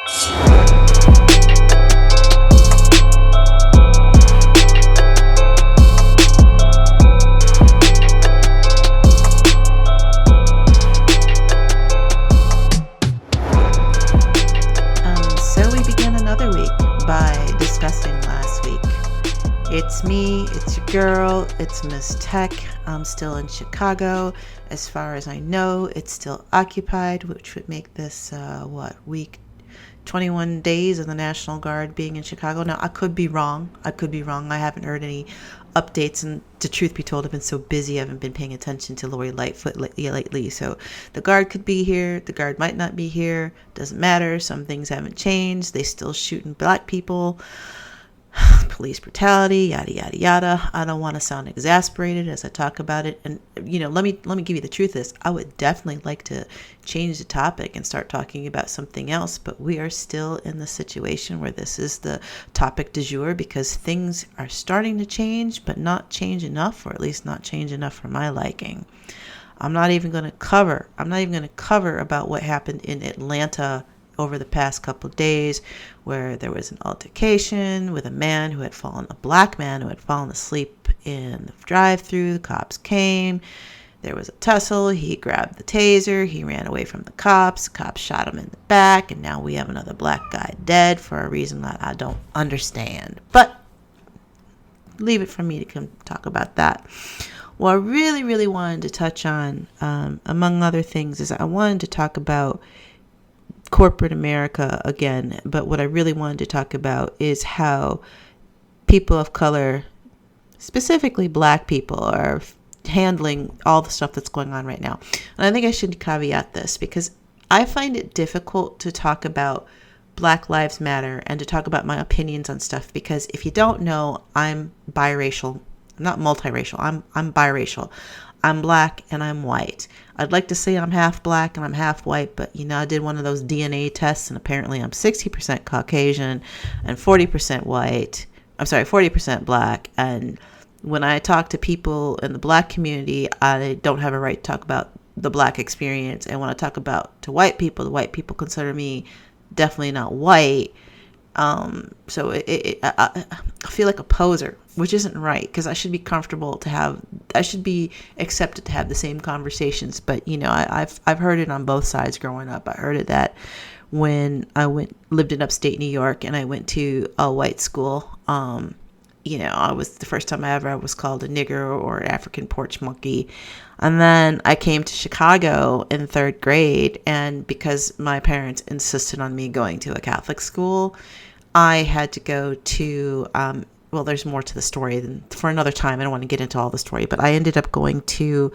So we begin another week by discussing last week. It's me, it's your girl, it's Miss Tech. I'm still in Chicago. As far as I know, it's still occupied, which would make this, week 21 days of the National Guard being in Chicago. Now, I could be wrong. I haven't heard any updates, and the truth be told, I've been so busy, I haven't been paying attention to Lori Lightfoot lately. So the Guard could be here, the Guard might not be here. Doesn't matter. Some things haven't changed. They still shooting black people. Police brutality, yada yada yada. I don't want to sound exasperated as I talk about it, and let me give you the truth. Is I would definitely like to change the topic and start talking about something else, but we are still in the situation where this is the topic du jour because things are starting to change, but not change enough, or at least not change enough for my liking. I'm not even going to cover about what happened in Atlanta over the past couple of days, where there was an altercation with a black man who had fallen asleep in the drive-thru. The cops came. There was a tussle. He grabbed the taser. He ran away from the cops. The cops shot him in the back, and now we have another black guy dead for a reason that I don't understand. But leave it for me to come talk about that. What I really, really wanted to touch on, among other things, is I wanted to talk about corporate America again, but what I really wanted to talk about is how people of color, specifically black people, are handling all the stuff that's going on right now. And I think I should caveat this because I find it difficult to talk about Black Lives Matter and to talk about my opinions on stuff, because if you don't know, I'm biracial. I'm not multiracial. I'm biracial. I'm black and I'm white. I'd like to say I'm half black and I'm half white, but I did one of those DNA tests and apparently I'm 60% Caucasian and 40% white. I'm sorry, 40% black. And when I talk to people in the black community, I don't have a right to talk about the black experience. And when I talk about to white people, the white people consider me definitely not white. So I feel like a poser, which isn't right, because I should be I should be accepted to have the same conversations. But I've heard it on both sides growing up. I heard it that when I lived in upstate New York and I went to a white school, I was the first time I was called a nigger or an African porch monkey. And then I came to Chicago in third grade, and because my parents insisted on me going to a Catholic school, I had to go to, there's more to the story than for another time. I don't want to get into all the story, but I ended up going to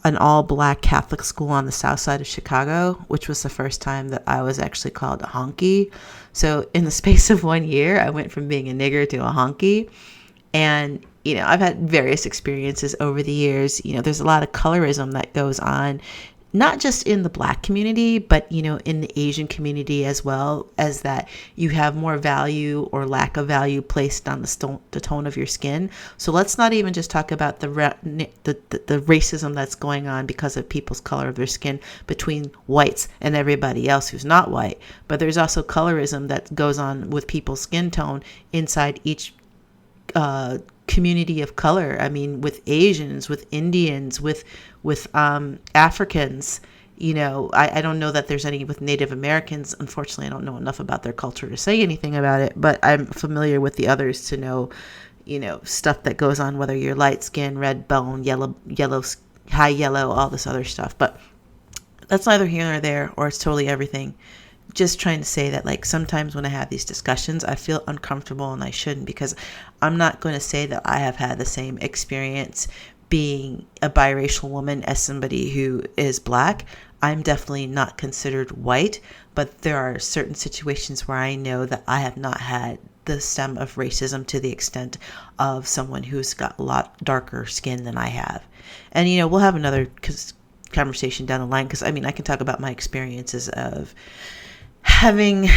an all-black Catholic school on the south side of Chicago, which was the first time that I was actually called a honky. So in the space of 1 year, I went from being a nigger to a honky. And, I've had various experiences over the years. There's a lot of colorism that goes on, not just in the black community, but, in the Asian community as well, as that you have more value or lack of value placed on the tone of your skin. So let's not even just talk about the racism that's going on because of people's color of their skin between whites and everybody else who's not white. But there's also colorism that goes on with people's skin tone inside each community of color. I mean, with Asians, with Indians, with Africans. I don't know that there's any with Native Americans. Unfortunately, I don't know enough about their culture to say anything about it, but I'm familiar with the others to know, stuff that goes on, whether you're light skin, red bone, yellow, high yellow, all this other stuff. But that's neither here nor there, or it's totally everything. Just trying to say that, like, sometimes when I have these discussions, I feel uncomfortable, and I shouldn't, because I'm not going to say that I have had the same experience being a biracial woman as somebody who is black. I'm definitely not considered white, but there are certain situations where I know that I have not had the stem of racism to the extent of someone who's got a lot darker skin than I have. And, we'll have another conversation down the line, because, I can talk about my experiences of having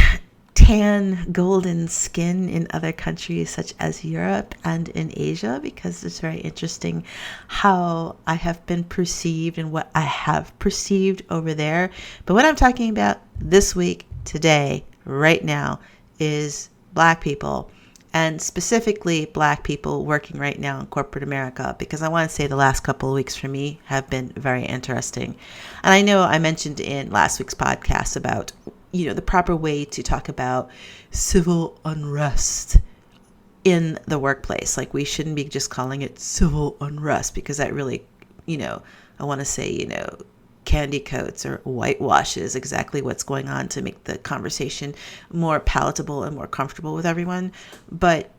tan golden skin in other countries such as Europe and in Asia, because it's very interesting how I have been perceived and what I have perceived over there. But what I'm talking about this week, today, right now is Black people, and specifically Black people working right now in corporate America, because I want to say the last couple of weeks for me have been very interesting. And I know I mentioned in last week's podcast about, the proper way to talk about civil unrest in the workplace. Like, we shouldn't be just calling it civil unrest, because that really, I want to say, candy coats or whitewashes exactly what's going on to make the conversation more palatable and more comfortable with everyone. But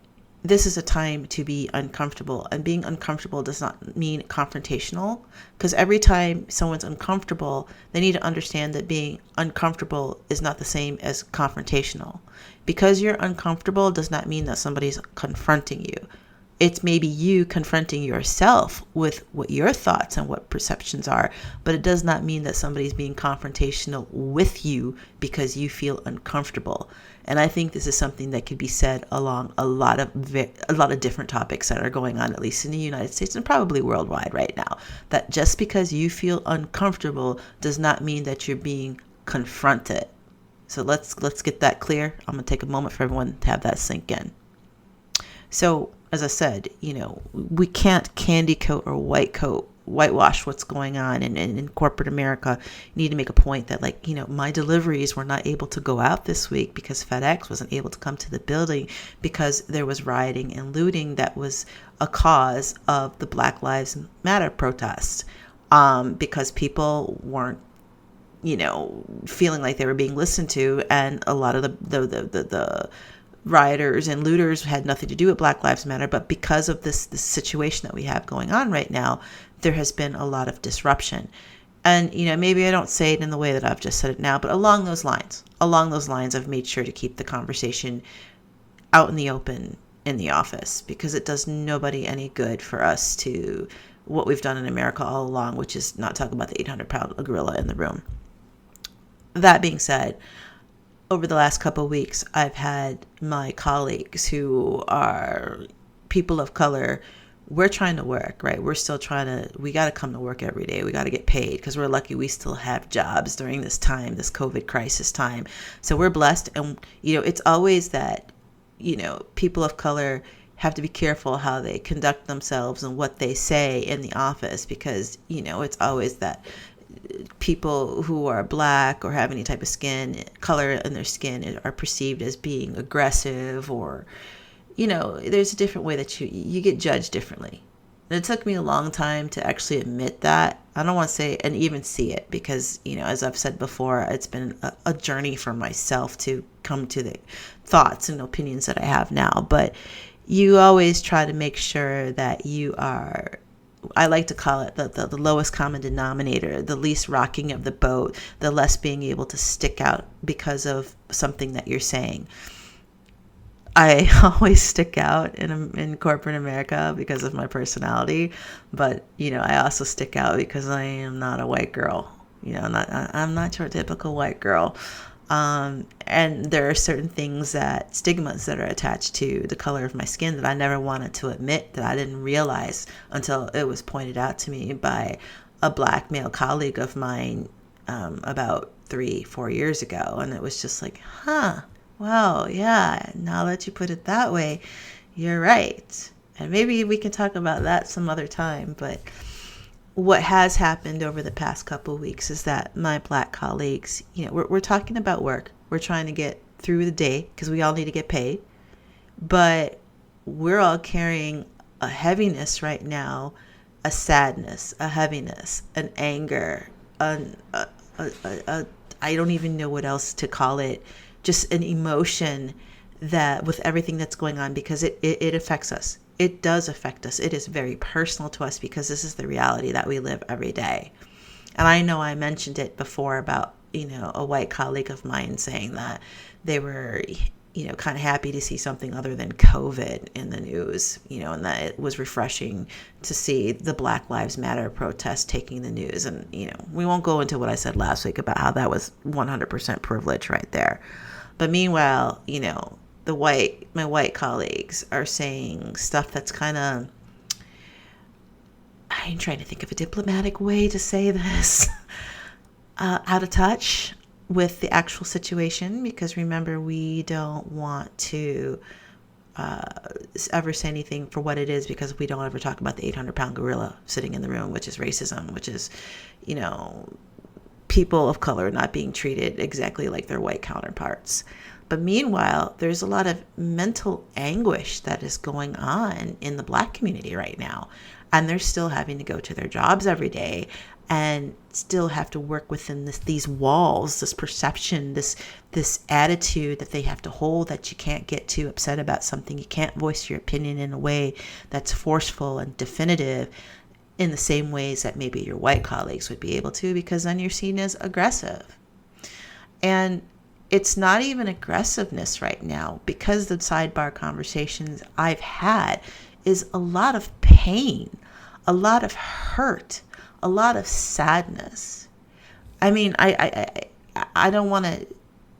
this is a time to be uncomfortable, and being uncomfortable does not mean confrontational, because every time someone's uncomfortable, they need to understand that being uncomfortable is not the same as confrontational. Because you're uncomfortable does not mean that somebody's confronting you. It's maybe you confronting yourself with what your thoughts and what perceptions are, but it does not mean that somebody's being confrontational with you because you feel uncomfortable. And I think this is something that could be said along a lot of different topics that are going on, at least in the United States and probably worldwide right now. That just because you feel uncomfortable does not mean that you're being confronted. So let's get that clear. I'm going to take a moment for everyone to have that sink in. So, as I said, we can't candy coat or whitewash what's going on in corporate America. You need to make a point that, my deliveries were not able to go out this week because FedEx wasn't able to come to the building because there was rioting and looting that was a cause of the Black Lives Matter protest, because people weren't, feeling like they were being listened to, and a lot of the rioters and looters had nothing to do with Black Lives Matter, but because of this situation that we have going on right now, there has been a lot of disruption. And, maybe I don't say it in the way that I've just said it now, but along those lines, I've made sure to keep the conversation out in the open in the office, because it does nobody any good for us to, what we've done in America all along, which is not talk about the 800-pound gorilla in the room. That being said, over the last couple of weeks, I've had my colleagues who are people of color. We're trying to work, right? We got to come to work every day. We got to get paid, because we're lucky we still have jobs during this time, this COVID crisis time. So we're blessed. And, it's always that, people of color have to be careful how they conduct themselves and what they say in the office, because, it's always that people who are Black or have any type of skin color in their skin are perceived as being aggressive, or, there's a different way that you get judged differently. And it took me a long time to actually admit that. I don't want to say and even see it, because, as I've said before, it's been a journey for myself to come to the thoughts and opinions that I have now. But you always try to make sure that you are, I like to call it the lowest common denominator, the least rocking of the boat, the less being able to stick out because of something that you're saying. I always stick out in corporate America because of my personality, but I also stick out because I am not a white girl. I'm not your typical white girl. And there are certain stigmas that are attached to the color of my skin that I never wanted to admit, that I didn't realize until it was pointed out to me by a Black male colleague of mine about 3-4 years ago. And it was just like, wow, yeah, now that you put it that way, you're right. And maybe we can talk about that some other time. But what has happened over the past couple of weeks is that my Black colleagues, we're talking about work. We're trying to get through the day because we all need to get paid. But we're all carrying a heaviness right now, a sadness, a heaviness, an anger, I don't even know what else to call it, just an emotion that with everything that's going on, because it affects us. It does affect us. It is very personal to us because this is the reality that we live every day. And I know I mentioned it before about, a white colleague of mine saying that they were, kind of happy to see something other than COVID in the news, and that it was refreshing to see the Black Lives Matter protest taking the news. And, we won't go into what I said last week about how that was 100% privilege right there. But meanwhile, my white colleagues are saying stuff that's kind of, I'm trying to think of a diplomatic way to say this, out of touch. with the actual situation, because remember, we don't want to ever say anything for what it is, because we don't ever talk about the 800-pound gorilla sitting in the room, which is racism, which is, people of color not being treated exactly like their white counterparts. But meanwhile, there's a lot of mental anguish that is going on in the Black community right now. And they're still having to go to their jobs every day and still have to work within these walls, this perception, this attitude that they have to hold, that you can't get too upset about something. You can't voice your opinion in a way that's forceful and definitive in the same ways that maybe your white colleagues would be able to, because then you're seen as aggressive. And it's not even aggressiveness right now, because the sidebar conversations I've had is a lot of pain, a lot of hurt, a lot of sadness. I mean, I don't want to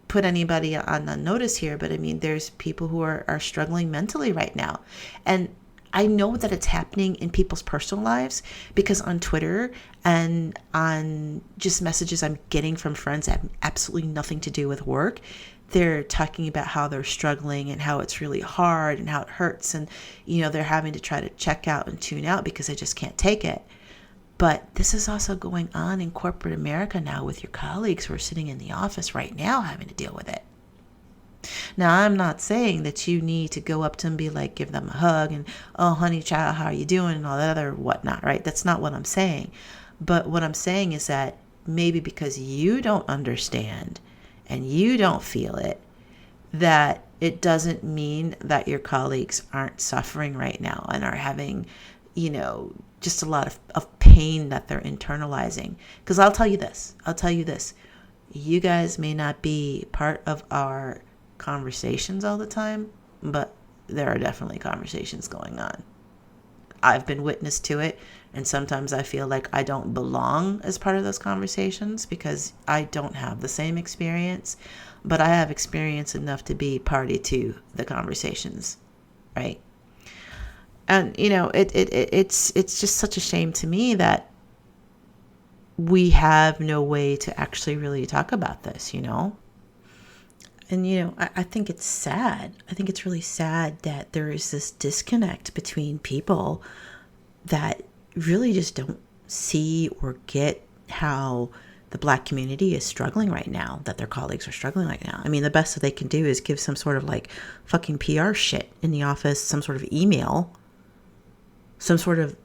put anybody on notice here, but I mean, there's people who are struggling mentally right now. And I know that it's happening in people's personal lives, because on Twitter and on just messages I'm getting from friends that have absolutely nothing to do with work, they're talking about how they're struggling and how it's really hard and how it hurts. And, they're having to try to check out and tune out because they just can't take it. But this is also going on in corporate America now, with your colleagues who are sitting in the office right now having to deal with it. Now, I'm not saying that you need to go up to them and be like, give them a hug and, oh, honey, child, how are you doing? And all that other whatnot, right? That's not what I'm saying. But what I'm saying is that maybe because you don't understand and you don't feel it, that it doesn't mean that your colleagues aren't suffering right now and are having, just a lot of pain that they're internalizing. Because I'll tell you this, you guys may not be part of our conversations all the time, but there are definitely conversations going on. I've been witness to it, and sometimes I feel like I don't belong as part of those conversations because I don't have the same experience, but I have experience enough to be party to the conversations, right? And it's just such a shame to me that we have no way to actually really talk about this, And, I think it's sad. I think it's really sad that there is this disconnect between people that really just don't see or get how the Black community is struggling right now, that their colleagues are struggling right now. I mean, the best that they can do is give some sort of like fucking PR shit in the office, some sort of email, some sort of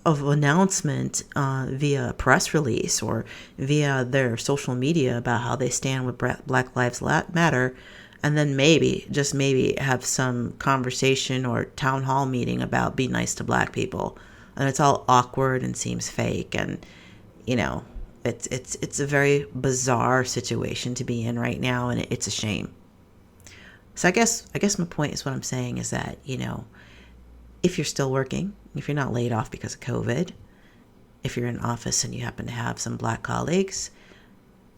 announcement via press release or via their social media about how they stand with Black Lives Matter, and then maybe, just maybe, have some conversation or town hall meeting about be nice to Black people. And it's all awkward and seems fake, and it's a very bizarre situation to be in right now, and it's a shame. So I guess my point is, what I'm saying is that if you're still working, if you're not laid off because of COVID, if you're in office and you happen to have some Black colleagues,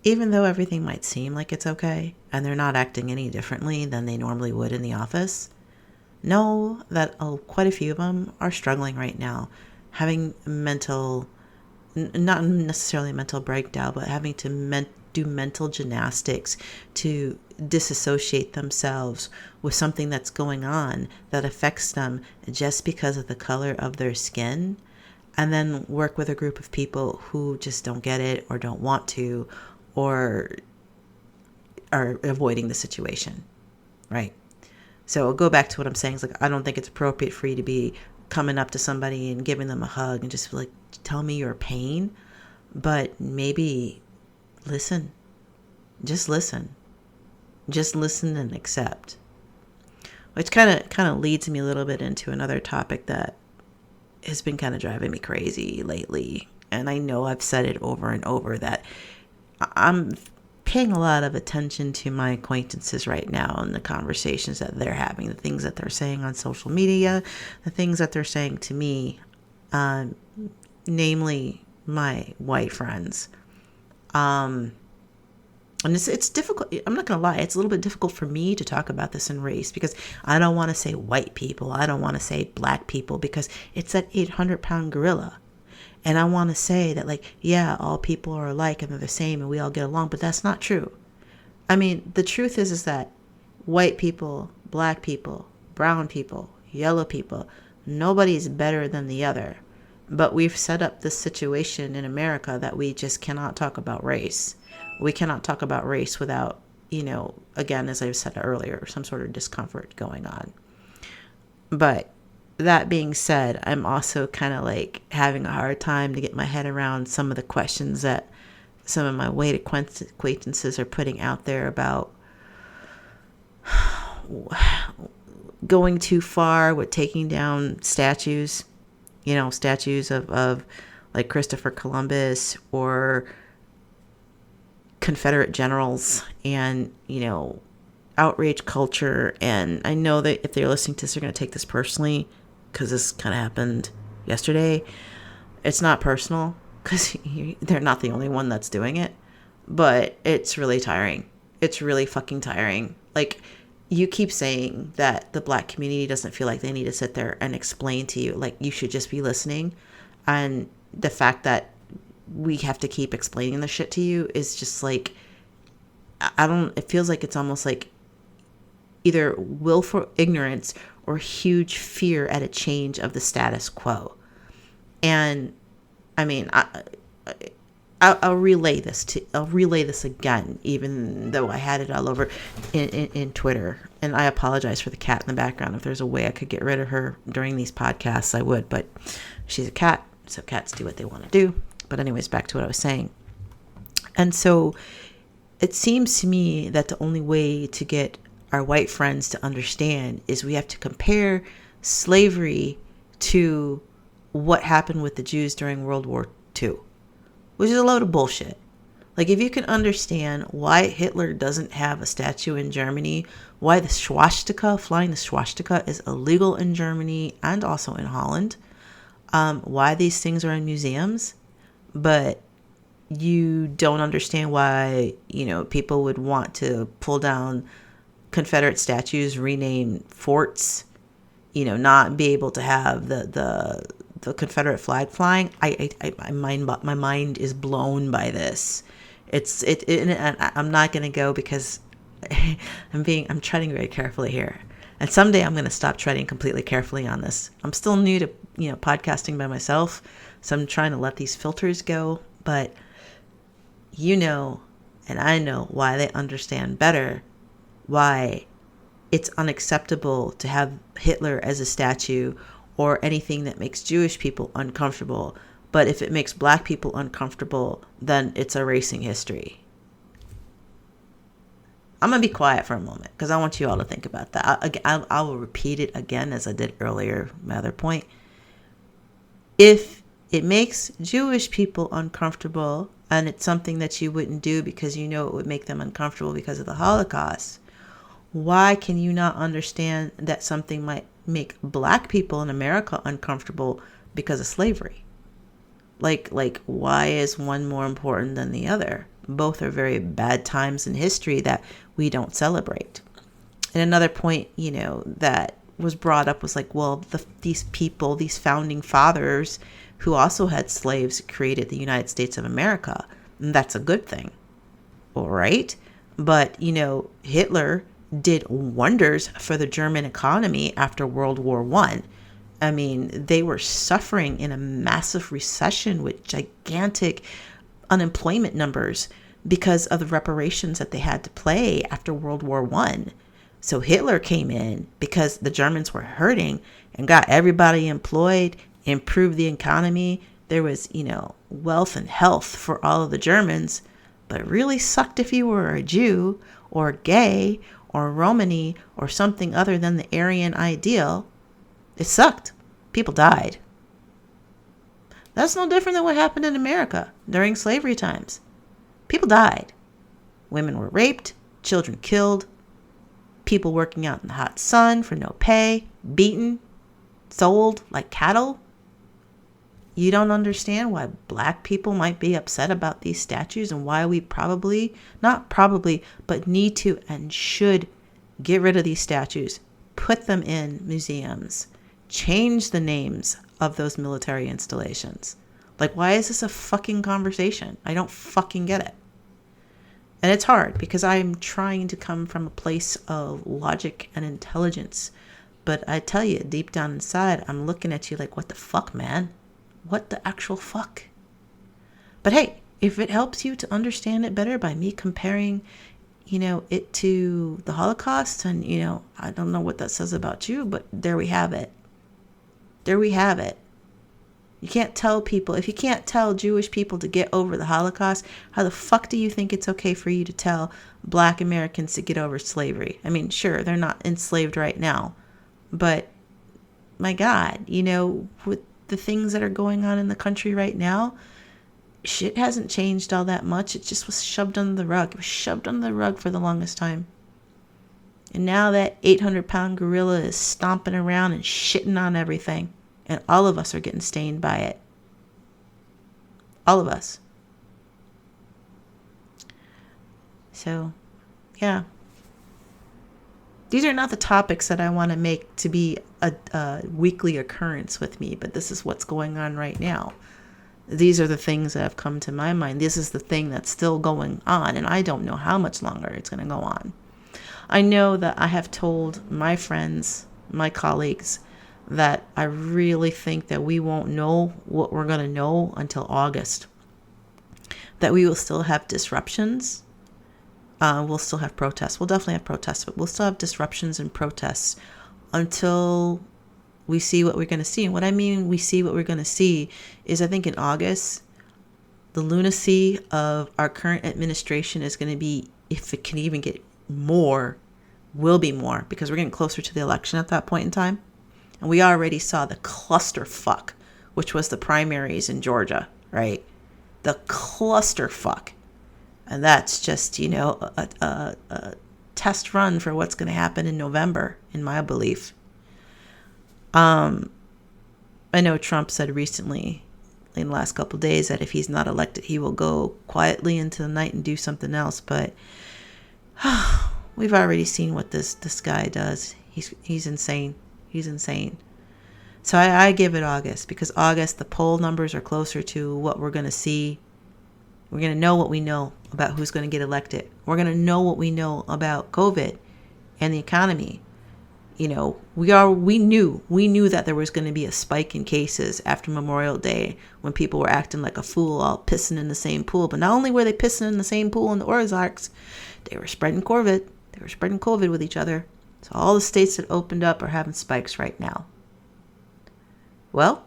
even though everything might seem like it's okay and they're not acting any differently than they normally would in the office, know that quite a few of them are struggling right now, having not necessarily mental breakdown, but having to do mental gymnastics to disassociate themselves with something that's going on that affects them just because of the color of their skin, and then work with a group of people who just don't get it or don't want to or are avoiding the situation, right? So I'll go back to what I'm saying. It's like, I don't think it's appropriate for you to be coming up to somebody and giving them a hug and just like, tell me your pain, but maybe listen. Just listen and accept. Which kind of leads me a little bit into another topic that has been kind of driving me crazy lately. And I know I've said it over and over that I'm paying a lot of attention to my acquaintances right now and the conversations that they're having, the things that they're saying on social media, the things that they're saying to me, namely my white friends. And it's difficult. I'm not going to lie. It's a little bit difficult for me to talk about this in race because I don't want to say white people. I don't want to say Black people because it's that 800-pound gorilla. And I want to say that, like, yeah, all people are alike and they're the same and we all get along, but that's not true. I mean, the truth is that white people, black people, brown people, yellow people, nobody's better than the other. But we've set up this situation in America that we just cannot talk about race. We cannot talk about race without, again, as I've said earlier, some sort of discomfort going on. But that being said, I'm also kind of like having a hard time to get my head around some of the questions that some of my white acquaintances are putting out there about going too far with taking down statues, statues of like Christopher Columbus or Confederate generals, and, outrage culture. And I know that if they're listening to this, they're going to take this personally, because this kind of happened yesterday. It's not personal, because they're not the only one that's doing it, but it's really tiring. It's really fucking tiring. Like, you keep saying that the black community doesn't feel like they need to sit there and explain to you, like, you should just be listening. And the fact that we have to keep explaining the shit to you is just like, it feels like it's almost like either willful ignorance or huge fear at a change of the status quo. And I mean, I'll relay this again, even though I had it all over in Twitter. And I apologize for the cat in the background. If there's a way I could get rid of her during these podcasts, I would. But she's a cat, so cats do what they want to do. But anyways, back to what I was saying. And so it seems to me that the only way to get our white friends to understand is we have to compare slavery to what happened with the Jews during World War II, which is a load of bullshit. Like, if you can understand why Hitler doesn't have a statue in Germany, why the swastika, flying the swastika, is illegal in Germany and also in Holland, why these things are in museums, but you don't understand why, people would want to pull down Confederate statues, rename forts, not be able to have the Confederate flag flying. My mind is blown by this. I'm not going to go because I'm treading very carefully here. And someday I'm going to stop treading completely carefully on this. I'm still new to, podcasting by myself. So I'm trying to let these filters go, but and I know why they understand better why it's unacceptable to have Hitler as a statue or anything that makes Jewish people uncomfortable. But if it makes black people uncomfortable, then it's erasing history. I'm going to be quiet for a moment because I want you all to think about that. I will repeat it again as I did earlier, my other point. If it makes Jewish people uncomfortable and it's something that you wouldn't do because it would make them uncomfortable because of the Holocaust, why can you not understand that something might make black people in America uncomfortable because of slavery? Like why is one more important than the other? Both are very bad times in history that we don't celebrate. And another point, that was brought up was like, well, these people, these founding fathers who also had slaves, created the United States of America. And that's a good thing. All right. But, Hitler did wonders for the German economy after World War I. I mean, they were suffering in a massive recession with gigantic unemployment numbers because of the reparations that they had to pay after World War I. So Hitler came in because the Germans were hurting and got everybody employed, improved the economy. There was, wealth and health for all of the Germans, but it really sucked if you were a Jew or gay or Romani or something other than the Aryan ideal. It sucked. People died. That's no different than what happened in America during slavery times. People died. Women were raped, children killed, people working out in the hot sun for no pay, beaten, sold like cattle. You don't understand why black people might be upset about these statues and why we not probably, but need to and should get rid of these statues, put them in museums, change the names of those military installations. Like, why is this a fucking conversation? I don't fucking get it. And it's hard because I'm trying to come from a place of logic and intelligence. But I tell you, deep down inside, I'm looking at you like, what the fuck, man? What the actual fuck? But hey, if it helps you to understand it better by me comparing, it to the Holocaust, and, I don't know what that says about you, but there we have it. There we have it. You can't tell people, if you can't tell Jewish people to get over the Holocaust, how the fuck do you think it's okay for you to tell Black Americans to get over slavery? I mean, sure, they're not enslaved right now, but my God, with the things that are going on in the country right now, shit hasn't changed all that much. It just was shoved under the rug. It was shoved under the rug for the longest time. And now that 800-pound gorilla is stomping around and shitting on everything. And all of us are getting stained by it. All of us. So, yeah. These are not the topics that I want to make to be a weekly occurrence with me, but this is what's going on right now. These are the things that have come to my mind. This is the thing that's still going on, and I don't know how much longer it's going to go on. I know that I have told my friends, my colleagues, that I really think that we won't know what we're going to know until August. That we will still have disruptions. We'll still have protests. We'll definitely have protests, but we'll still have disruptions and protests until we see what we're going to see. And what I mean we see what we're going to see is, I think in August, the lunacy of our current administration is going to be, if it can even get more, will be more, because we're getting closer to the election at that point in time. And we already saw the clusterfuck, which was the primaries in Georgia, right? The clusterfuck. And that's just, a test run for what's going to happen in November, in my belief. I know Trump said recently, in the last couple of days, that if he's not elected, he will go quietly into the night and do something else. But we've already seen what this guy does. He's insane. He's insane. So I give it August, because August, the poll numbers are closer to what we're going to see. We're going to know what we know about who's going to get elected. We're going to know what we know about COVID and the economy. We knew that there was going to be a spike in cases after Memorial Day, when people were acting like a fool, all pissing in the same pool. But not only were they pissing in the same pool in the Ozarks, they were spreading COVID. They were spreading COVID with each other. So all the states that opened up are having spikes right now. Well,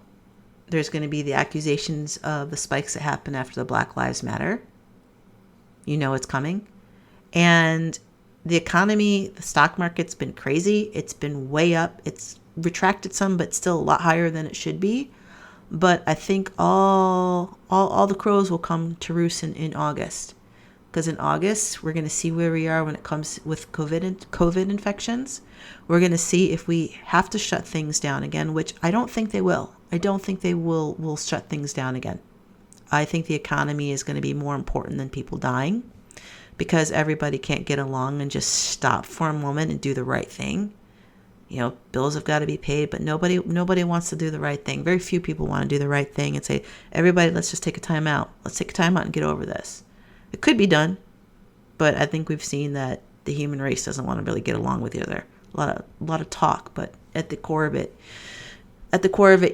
there's going to be the accusations of the spikes that happened after the Black Lives Matter. It's coming. And the economy, the stock market's been crazy. It's been way up. It's retracted some, but still a lot higher than it should be. But I think all the crows will come to roost in August. Because in August, we're going to see where we are when it comes with COVID infections. We're going to see if we have to shut things down again, which I don't think they will. I don't think they will shut things down again. I think the economy is going to be more important than people dying, because everybody can't get along and just stop for a moment and do the right thing. Bills have got to be paid, but nobody wants to do the right thing. Very few people want to do the right thing and say, everybody, let's just take a time out. Let's take a time out and get over this. It could be done, but I think we've seen that the human race doesn't want to really get along with each other. A lot of talk, but at the core of it,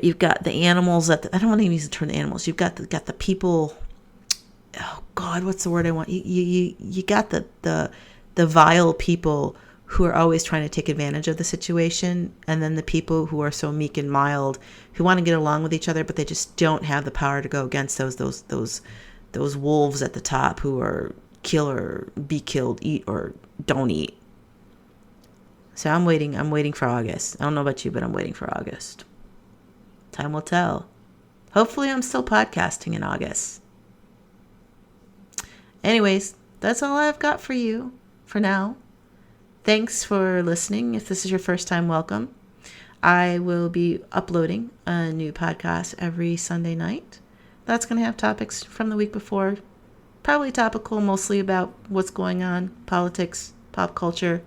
you've got the animals. I don't want to even use the term the animals. You've got the people. Oh God, what's the word I want? You got the vile people who are always trying to take advantage of the situation, and then the people who are so meek and mild, who want to get along with each other, but they just don't have the power to go against those wolves at the top who are kill or be killed, eat or don't eat. So I'm waiting for August. I don't know about you, but I'm waiting for August. Time will tell. Hopefully I'm still podcasting in August. Anyways, that's all I've got for you for now. Thanks for listening. If this is your first time, welcome. I will be uploading a new podcast every Sunday night. That's going to have topics from the week before, probably topical, mostly about what's going on, politics, pop culture.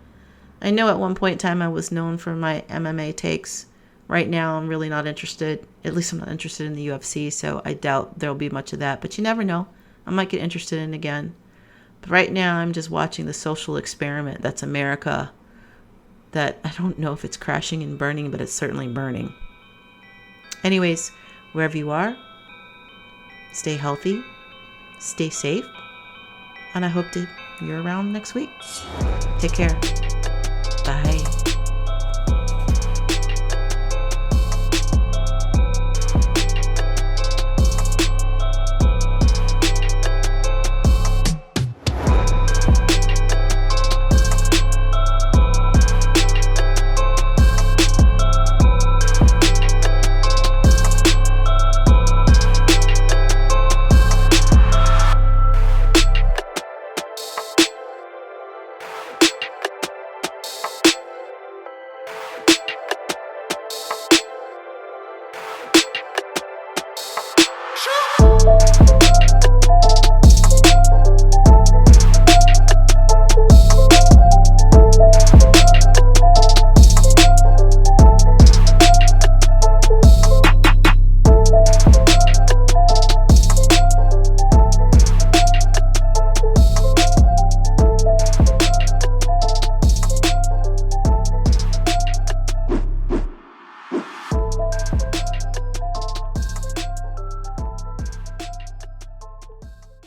I know at one point in time I was known for my MMA takes. Right now I'm really not interested. At least I'm not interested in the UFC, so I doubt there'll be much of that. But you never know. I might get interested in it again. But right now, I'm just watching the social experiment that's America, that I don't know if it's crashing and burning, but it's certainly burning. Anyways, wherever you are, stay healthy, stay safe, and I hope that you're around next week. Take care. Bye.